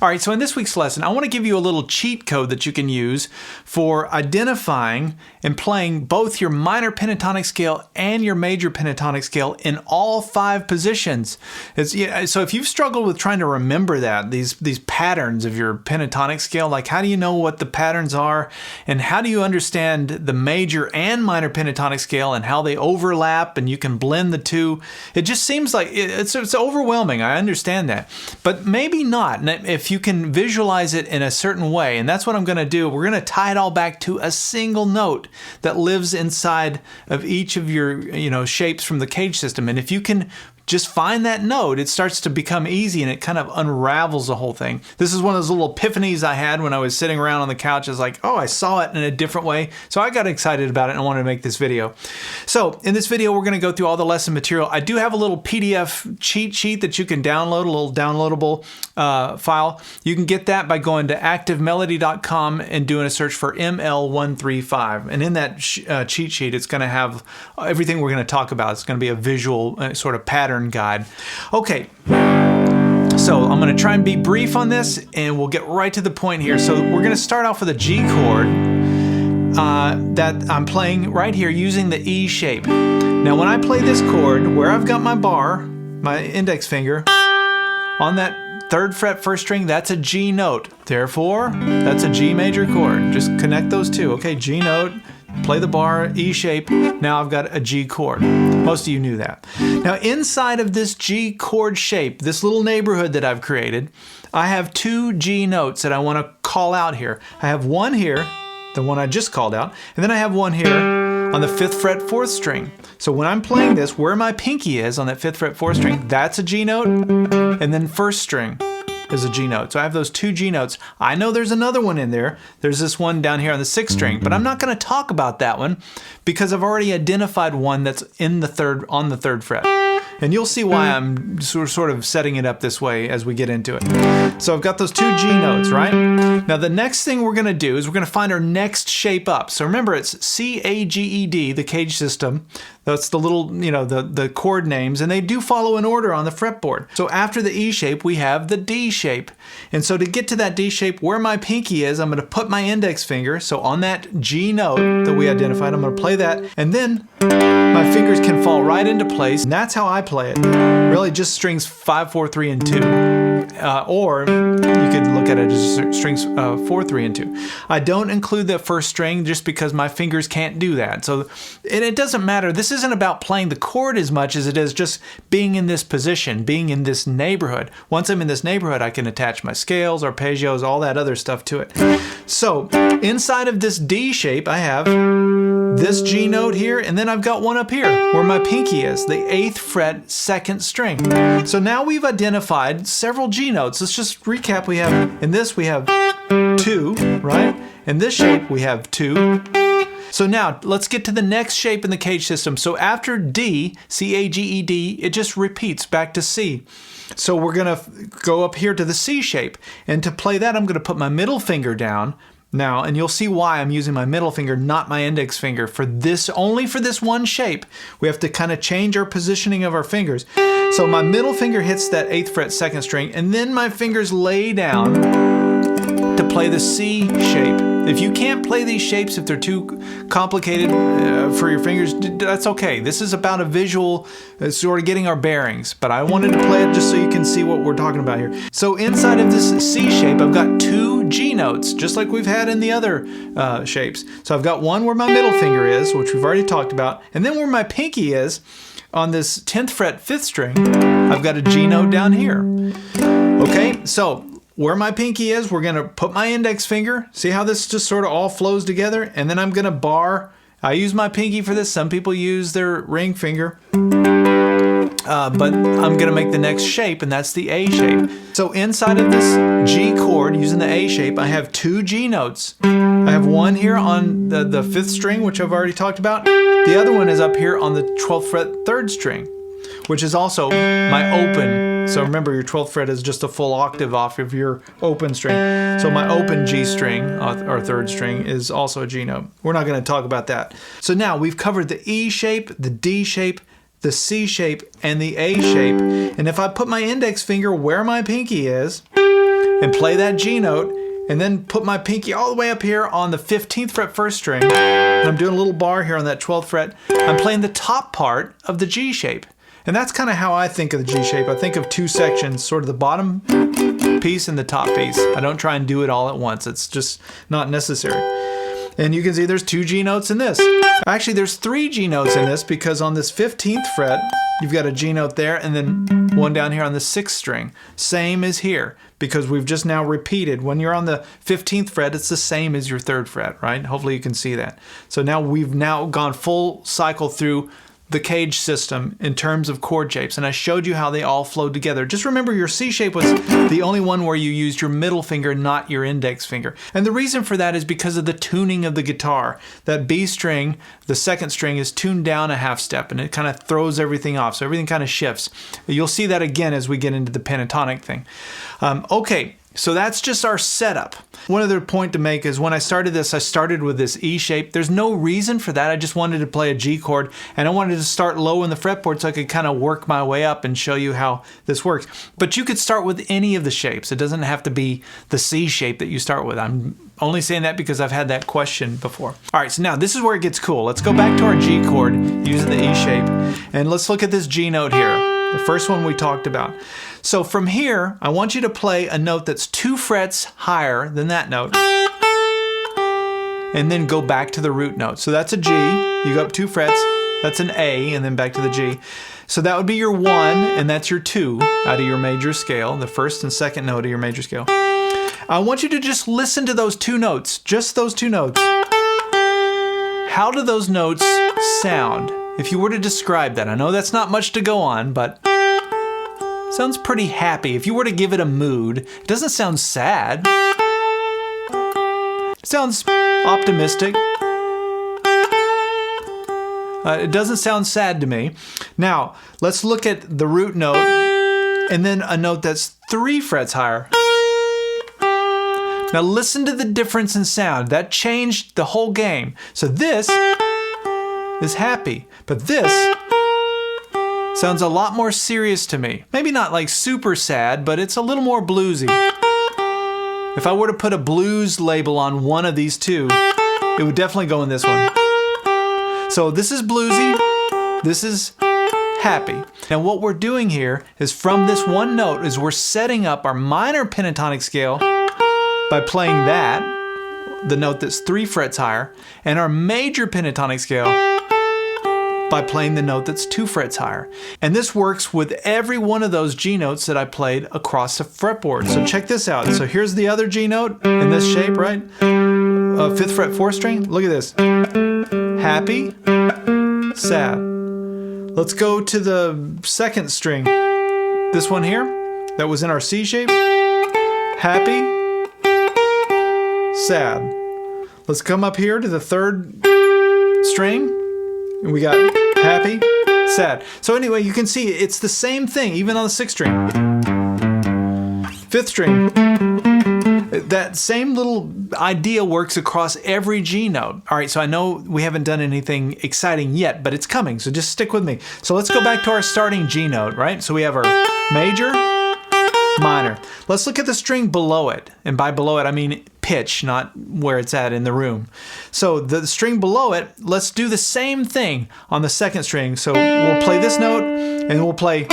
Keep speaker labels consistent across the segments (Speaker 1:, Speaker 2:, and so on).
Speaker 1: All right, so in this week's lesson, I want to give you a little cheat code that you can use for identifying and playing both your minor pentatonic scale and your major pentatonic scale in all 5 positions. So if you've struggled with trying to remember that, these patterns of your pentatonic scale, like how do you know what the patterns are, and how do you understand the major and minor pentatonic scale and how they overlap and you can blend the two? It just seems like it's overwhelming. I understand that, but maybe not. And if you can visualize it in a certain way, and that's what I'm going to do. We're going to tie it all back to a single note that lives inside of each of your shapes from the cage system. And if you can just find that note, it starts to become easy and it kind of unravels the whole thing. This is one of those little epiphanies I had when I was sitting around on the couch. I was like, oh, I saw it in a different way. So I got excited about it and I wanted to make this video. So in this video, we're going to go through all the lesson material. I do have a little PDF cheat sheet that you can download, a little downloadable file. You can get that by going to activemelody.com and doing a search for ML135. And in that cheat sheet, it's going to have everything we're going to talk about. It's going to be a visual sort of pattern guide. Okay, so I'm going to try and be brief on this and we'll get right to the point here. So we're going to start off with a G chord that I'm playing right here using the E shape. Now when I play this chord, where I've got my bar, my index finger, on that 3rd fret 1st string, that's a G note. Therefore, that's a G major chord. Just connect those two. Okay, G note, play the bar, E shape, now I've got a G chord. Most of you knew that. Now inside of this G chord shape, this little neighborhood that I've created, I have 2 G notes that I want to call out here. I have one here, the one I just called out, and then I have one here on the 5th fret 4th string. So when I'm playing this, where my pinky is on that 5th fret 4th string, that's a G note, and then 1st string is a G note. So I have those 2 G notes. I know there's another one in there. There's this one down here on the 6th string, but I'm not going to talk about that one because I've already identified one that's in the 3rd, on the 3rd fret. And you'll see why I'm sort of setting it up this way as we get into it. So I've got those 2 G notes, right? Now the next thing we're going to do is we're going to find our next shape up. So remember, it's C-A-G-E-D, the cage system. That's the little, the chord names, and they do follow an order on the fretboard. So after the E shape, we have the D shape. And so to get to that D shape, where my pinky is, I'm going to put my index finger, so on that G note that we identified, I'm going to play that, and then my fingers can fall right into place. And that's how I play it. Really just strings 5, 4, 3, and 2. Or you could look at it as strings 4, 3, and 2. I don't include the 1st string just because my fingers can't do that. So it doesn't matter. This isn't about playing the chord as much as it is just being in this position, being in this neighborhood. Once I'm in this neighborhood, I can attach my scales, arpeggios, all that other stuff to it. So inside of this D shape, I have this G note here, and then I've got one up here where my pinky is, the 8th fret 2nd string. So now we've identified several G notes. Let's just recap. We have, in this we have 2, right? In this shape we have 2. So now let's get to the next shape in the cage system. So after D, C-A-G-E-D, it just repeats back to C. So we're going to go up here to the C shape. And to play that, I'm going to put my middle finger down now, and you'll see why I'm using my middle finger, not my index finger. For this, only for this one shape, we have to kind of change our positioning of our fingers. So my middle finger hits that 8th fret 2nd string, and then my fingers lay down to play the C shape. If you can't play these shapes, if they're too complicated for your fingers, that's okay. This is about a visual, sort of getting our bearings, but I wanted to play it just so you can see what we're talking about here. So inside of this C shape, I've got 2 G notes, just like we've had in the other shapes. So I've got one where my middle finger is, which we've already talked about, and then where my pinky is, on this 10th fret 5th string, I've got a G note down here. Okay, so where my pinky is, we're going to put my index finger. See how this just sort of all flows together? And then I'm going to bar. I use my pinky for this. Some people use their ring finger. But I'm going to make the next shape, and that's the A shape. So inside of this G chord, using the A shape, I have 2 G notes. I have one here on the 5th string, which I've already talked about. The other one is up here on the 12th fret 3rd string, which is also my open. So remember, your 12th fret is just a full octave off of your open string. So my open G string, or 3rd string, is also a G note. We're not going to talk about that. So now we've covered the E shape, the D shape, the C shape, and the A shape. And if I put my index finger where my pinky is, and play that G note, and then put my pinky all the way up here on the 15th fret first string, and I'm doing a little bar here on that 12th fret. I'm playing the top part of the G shape. And that's kind of how I think of the G shape. I think of two sections, sort of the bottom piece and the top piece. I don't try and do it all at once. It's just not necessary. And you can see there's 2 G notes in this. Actually, there's 3 G notes in this, because on this 15th fret, you've got a G note there and then one down here on the 6th string. Same as here, because we've just now repeated. When you're on the 15th fret, it's the same as your 3rd fret, right? Hopefully you can see that. So now we've gone full cycle through the cage system in terms of chord shapes, and I showed you how they all flowed together. Just remember, your C shape was the only one where you used your middle finger, not your index finger. And the reason for that is because of the tuning of the guitar. That B string, the 2nd string, is tuned down a half step, and it kind of throws everything off, so everything kind of shifts. You'll see that again as we get into the pentatonic thing. Okay. So that's just our setup. One other point to make is when I started this, I started with this E shape. There's no reason for that. I just wanted to play a G chord, and I wanted to start low in the fretboard so I could kind of work my way up and show you how this works. But you could start with any of the shapes. It doesn't have to be the C shape that you start with. I'm only saying that because I've had that question before. All right, so now this is where it gets cool. Let's go back to our G chord using the E shape, and let's look at this G note here, the first one we talked about. So from here, I want you to play a note that's 2 frets higher than that note, and then go back to the root note. So that's a G, you go up 2 frets, that's an A, and then back to the G. So that would be your 1, and that's your 2 out of your major scale, the 1st and 2nd note of your major scale. I want you to just listen to those 2 notes, just those 2 notes. How do those notes sound? If you were to describe that, I know that's not much to go on, but sounds pretty happy. If you were to give it a mood, it doesn't sound sad. It sounds optimistic. It doesn't sound sad to me. Now, let's look at the root note and then a note that's 3 frets higher. Now listen to the difference in sound. That changed the whole game. So this is happy, but this sounds a lot more serious to me. Maybe not like super sad, but it's a little more bluesy. If I were to put a blues label on one of these 2, it would definitely go in this one. So this is bluesy, this is happy. Now what we're doing here is from this one note is we're setting up our minor pentatonic scale by playing that, the note that's 3 frets higher, and our major pentatonic scale by playing the note that's 2 frets higher. And this works with every one of those G notes that I played across the fretboard. So check this out. So here's the other G note in this shape, right? 5th fret 4th string. Look at this. Happy, sad. Let's go to the 2nd string. This one here, that was in our C shape. Happy, sad. Let's come up here to the 3rd string. And we got happy, sad. So anyway, you can see it's the same thing, even on the 6th string. 5th string. That same little idea works across every G note. All right, so I know we haven't done anything exciting yet, but it's coming, so just stick with me. So let's go back to our starting G note, right? So we have our major, minor. Let's look at the string below it. And by below it, I mean pitch, not where it's at in the room. So the string below it, let's do the same thing on the 2nd string. So we'll play this note, and we'll play,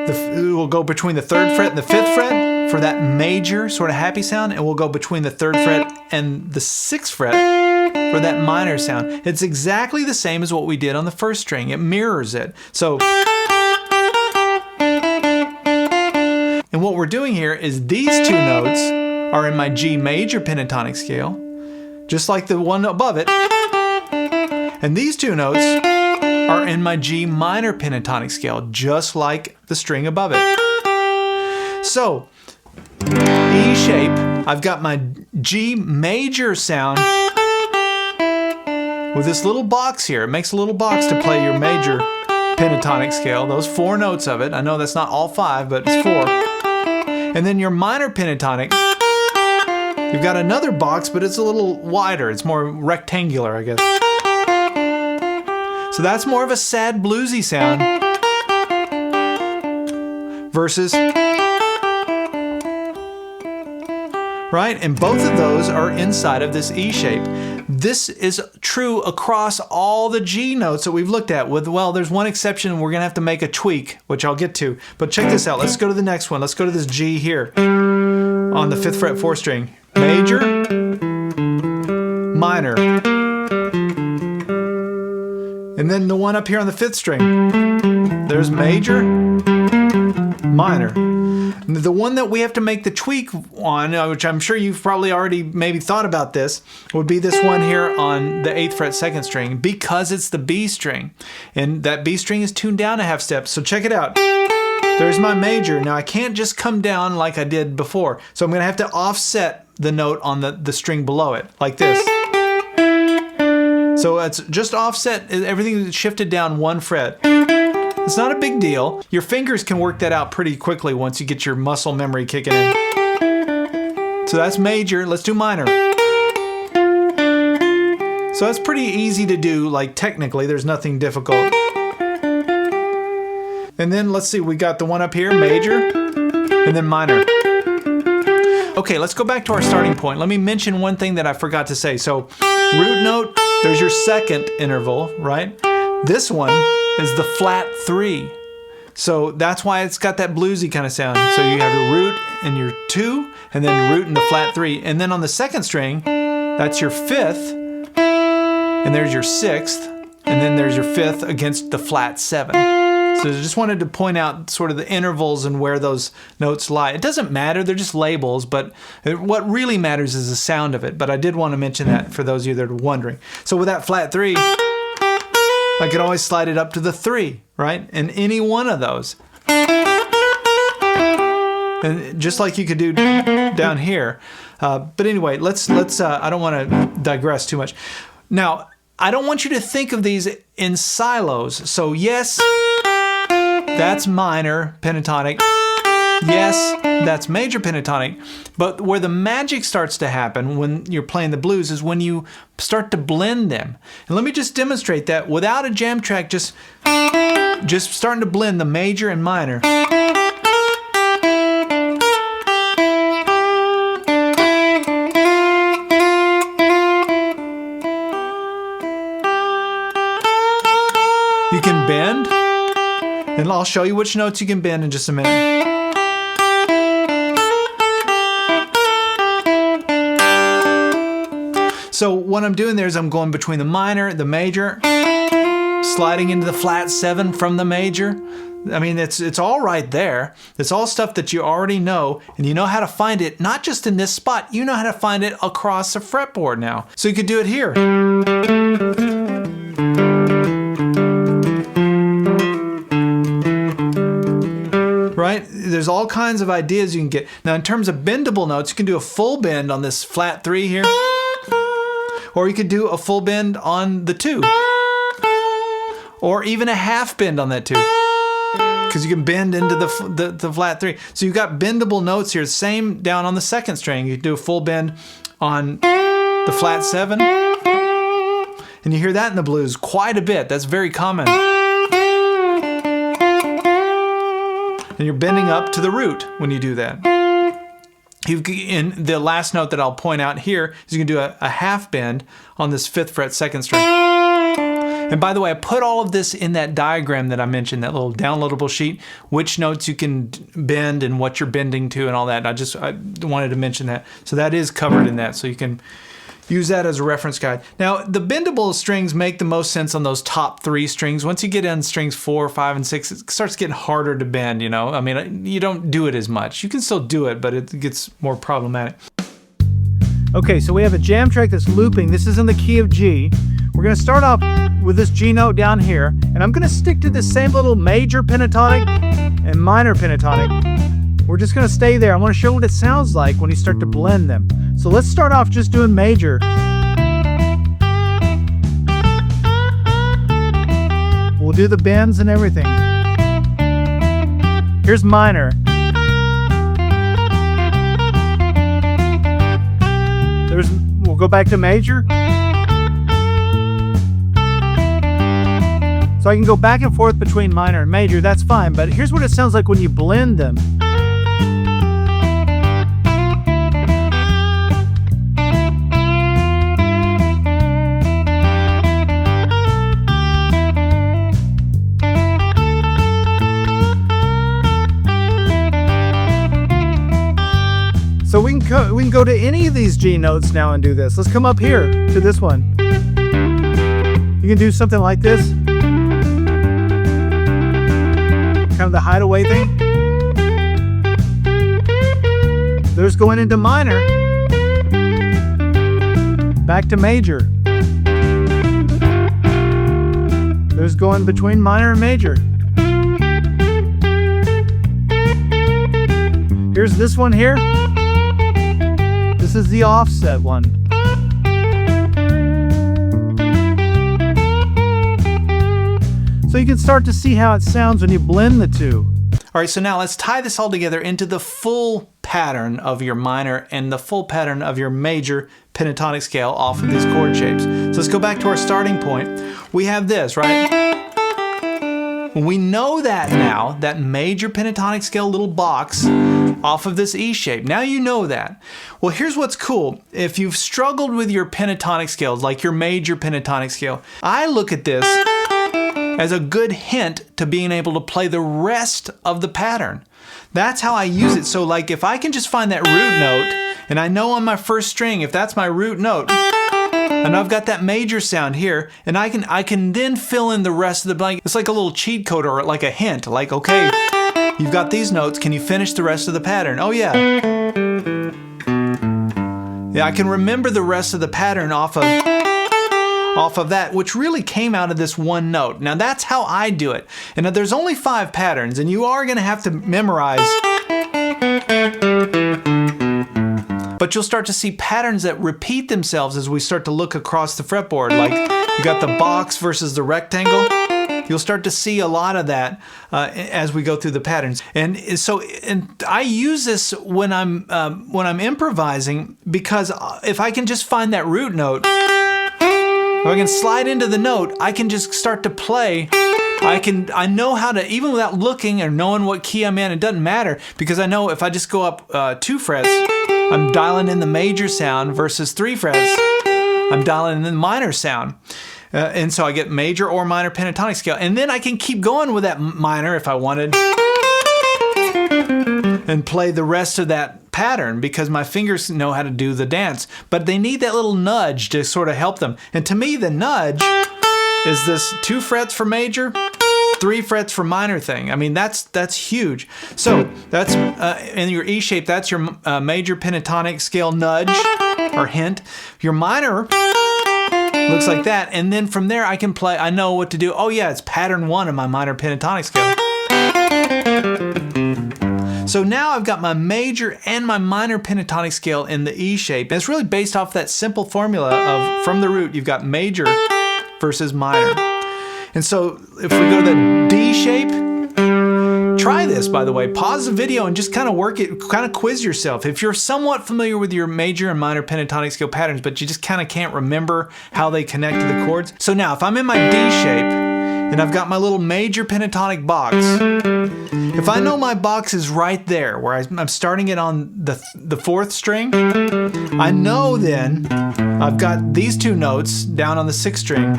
Speaker 1: we'll go between the 3rd fret and the 5th fret for that major sort of happy sound, and we'll go between the 3rd fret and the 6th fret for that minor sound. It's exactly the same as what we did on the 1st string. It mirrors it. So, and what we're doing here is these 2 notes are in my G major pentatonic scale, just like the one above it. And these 2 notes are in my G minor pentatonic scale, just like the string above it. So, E shape, I've got my G major sound with this little box here. It makes a little box to play your major pentatonic scale, those 4 notes of it. I know that's not all 5, but it's 4. And then your minor pentatonic, you've got another box, but it's a little wider. It's more rectangular, I guess. So that's more of a sad bluesy sound versus right? And both of those are inside of this E shape. This is true across all the G notes that we've looked at with, well, there's one exception. We're gonna have to make a tweak, which I'll get to. But check this out. Let's go to the next one. Let's go to this G here on the 5th fret 4th string. Major, minor. And then the one up here on the 5th string. There's major, minor. The one that we have to make the tweak on, which I'm sure you've probably already maybe thought about this, would be this one here on the 8th fret 2nd string, because it's the B string. And that B string is tuned down a half step. So check it out. There's my major. Now I can't just come down like I did before. So I'm gonna have to offset the note on the string below it, like this. So it's just offset, everything is shifted down 1 fret. It's not a big deal. Your fingers can work that out pretty quickly once you get your muscle memory kicking in. So that's major. Let's do minor. So that's pretty easy to do, like technically, there's nothing difficult. And then let's see, we got the one up here, major, and then minor. Okay, let's go back to our starting point. Let me mention one thing that I forgot to say. So root note, there's your 2nd interval, right? This one is the flat 3. So that's why it's got that bluesy kind of sound. So you have your root and your 2, and then root and the flat 3. And then on the 2nd string, that's your 5th, and there's your 6th, and then there's your 5th against the flat 7. So I just wanted to point out sort of the intervals and where those notes lie. It doesn't matter, they're just labels, but what really matters is the sound of it. But I did want to mention that for those of you that are wondering. So with that flat 3, I could always slide it up to the 3, right? And any one of those. And just like you could do down here. But anyway, let's I don't want to digress too much. Now, I don't want you to think of these in silos. So yes, that's minor pentatonic. Yes, that's major pentatonic. But where the magic starts to happen when you're playing the blues is when you start to blend them. And let me just demonstrate that without a jam track, just starting to blend the major and minor. You can bend, and I'll show you which notes you can bend in just a minute. So what I'm doing there is I'm going between the minor, the major, sliding into the flat 7 from the major. I mean, it's all right there. It's all stuff that you already know, and you know how to find it, not just in this spot, you know how to find it across the fretboard now. So you could do it here. Right? There's all kinds of ideas you can get. Now in terms of bendable notes, you can do a full bend on this flat 3 here. Or you could do a full bend on the 2. Or even a half bend on that 2. Because you can bend into the flat 3. So you've got bendable notes here. Same down on the 2nd string. You can do a full bend on the flat 7. And you hear that in the blues quite a bit. That's very common. And you're bending up to the root when you do that. In the last note that I'll point out here is you can do a half bend on this 5th fret 2nd string. And by the way, I put all of this in that diagram that I mentioned, that little downloadable sheet, which notes you can bend and what you're bending to and all that. I wanted to mention that. So that is covered in that, so you can use that as a reference guide. Now, the bendable strings make the most sense on those top 3 strings. Once you get in strings 4, 5, and 6, it starts getting harder to bend, you know? I mean, you don't do it as much. You can still do it, but it gets more problematic. Okay, so we have a jam track that's looping. This is in the key of G. We're gonna start off with this G note down here, and I'm gonna stick to this same little major pentatonic and minor pentatonic. We're just gonna stay there. I wanna show what it sounds like when you start to blend them. So let's start off just doing major. We'll do the bends and everything. Here's minor. We'll go back to major. So I can go back and forth between minor and major, that's fine, but here's what it sounds like when you blend them.
Speaker 2: So we can go to any of these G notes now and do this. Let's come up here to this one. You can do something like this. Kind of the hideaway thing. There's going into minor. Back to major. There's going between minor and major. Here's this one here. This is the offset one. So you can start to see how it sounds when you blend the two.
Speaker 1: All right, so now let's tie this all together into the full pattern of your minor and the full pattern of your major pentatonic scale off of these chord shapes. So let's go back to our starting point. We have this, right? We know that now, that major pentatonic scale little box off of this E shape. Now you know that. Well, here's what's cool. If you've struggled with your pentatonic scales, like your major pentatonic scale, I look at this as a good hint to being able to play the rest of the pattern. That's how I use it. So like if I can just find that root note, and I know on my first string, if that's my root note, and I've got that major sound here, and I can then fill in the rest of the blank. It's like a little cheat code or like a hint, like, okay, you've got these notes, can you finish the rest of the pattern? Oh yeah. Yeah, I can remember the rest of the pattern off of that, which really came out of this one note. Now that's how I do it. And there's only 5 patterns, and you are gonna have to memorize. But you'll start to see patterns that repeat themselves as we start to look across the fretboard. Like you got the box versus the rectangle. You'll start to see a lot of that as we go through the patterns. And so I use this when I'm improvising, because if I can just find that root note, if I can slide into the note, I can just start to play. I know how to, even without looking or knowing what key I'm in, it doesn't matter, because I know if I just go up 2 frets, I'm dialing in the major sound, versus 3 frets, I'm dialing in the minor sound. And so I get major or minor pentatonic scale. And then I can keep going with that minor if I wanted, and play the rest of that pattern, because my fingers know how to do the dance. But they need that little nudge to sort of help them. And to me, the nudge is this 2 frets for major, 3 frets for minor thing. I mean, that's huge. So that's in your E shape, that's your major pentatonic scale nudge or hint. Your minor looks like that, and then from there I can play. I know what to do. Oh yeah, it's pattern 1 of my minor pentatonic scale. So now I've got my major and my minor pentatonic scale in the E shape. And it's really based off that simple formula of, from the root, you've got major versus minor. And so if we go to the D shape, try this, by the way. Pause the video and just kind of work it, kind of quiz yourself. If you're somewhat familiar with your major and minor pentatonic scale patterns, but you just kind of can't remember how they connect to the chords. So now if I'm in my D shape and I've got my little major pentatonic box, if I know my box is right there, where I'm starting it on the 4th string, I know then I've got these 2 notes down on the 6th string,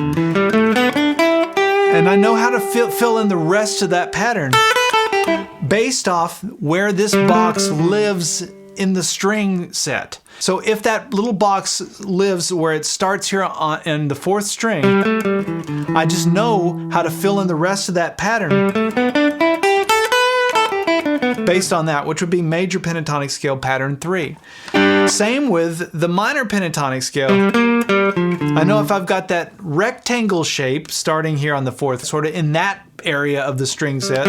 Speaker 1: and I know how to fill in the rest of that pattern based off where this box lives in the string set. So if that little box lives where it starts here in the 4th string, I just know how to fill in the rest of that pattern based on that, which would be major pentatonic scale pattern 3. Same with the minor pentatonic scale. I know if I've got that rectangle shape starting here on the 4th, sort of in that area of the string set,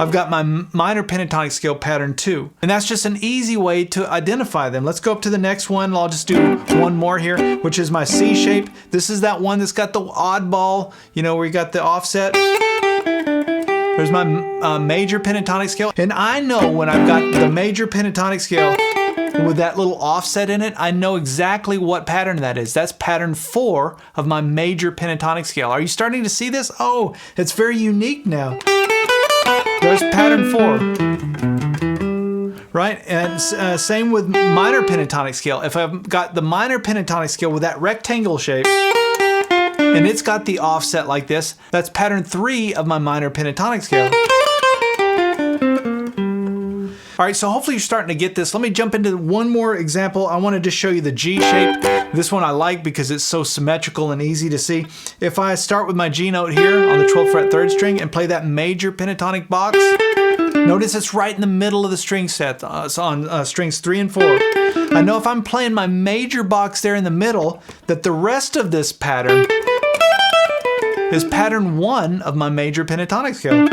Speaker 1: I've got my minor pentatonic scale pattern 2. And that's just an easy way to identify them. Let's go up to the next one. I'll just do one more here, which is my C shape. This is that one that's got the oddball, you know, where you got the offset. There's my major pentatonic scale. And I know when I've got the major pentatonic scale with that little offset in it, I know exactly what pattern that is. That's pattern 4 of my major pentatonic scale. Are you starting to see this? Oh, it's very unique now. There's pattern 4, right? And same with minor pentatonic scale. If I've got the minor pentatonic scale with that rectangle shape, and it's got the offset like this, that's pattern 3 of my minor pentatonic scale. All right, so hopefully you're starting to get this. Let me jump into one more example. I wanted to show you the G shape. This one I like because it's so symmetrical and easy to see. If I start with my G note here on the 12th fret 3rd string and play that major pentatonic box, notice it's right in the middle of the string set, so on strings 3 and 4. I know if I'm playing my major box there in the middle, that the rest of this pattern is pattern 1 of my major pentatonic scale.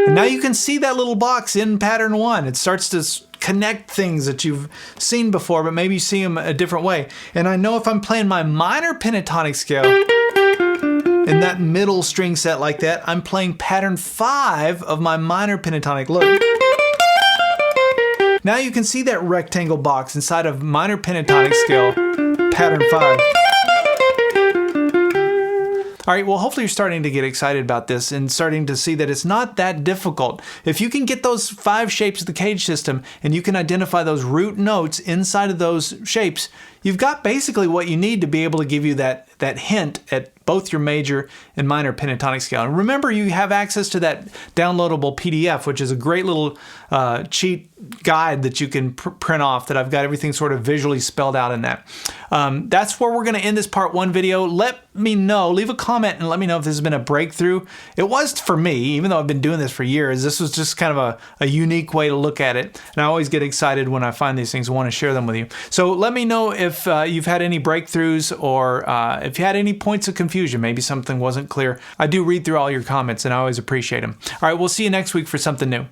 Speaker 1: And now you can see that little box in pattern 1. It starts to connect things that you've seen before, but maybe you see them a different way. And I know if I'm playing my minor pentatonic scale in that middle string set like that, I'm playing pattern 5 of my minor pentatonic. Look. Now you can see that rectangle box inside of minor pentatonic scale, pattern 5. All right, well, hopefully you're starting to get excited about this and starting to see that it's not that difficult. If you can get those 5 shapes of the cage system and you can identify those root notes inside of those shapes, you've got basically what you need to be able to give you that hint at both your major and minor pentatonic scale. And remember, you have access to that downloadable PDF, which is a great little cheat guide that you can print off, that I've got everything sort of visually spelled out in that. That's where we're going to end this part 1 video. Let me know, leave a comment and let me know if this has been a breakthrough. It was for me, even though I've been doing this for years. This was just kind of a unique way to look at it. And I always get excited when I find these things and want to share them with you. So let me know if you've had any breakthroughs or if you had any points of confusion. Maybe something wasn't clear. I do read through all your comments and I always appreciate them. All right, we'll see you next week for something new.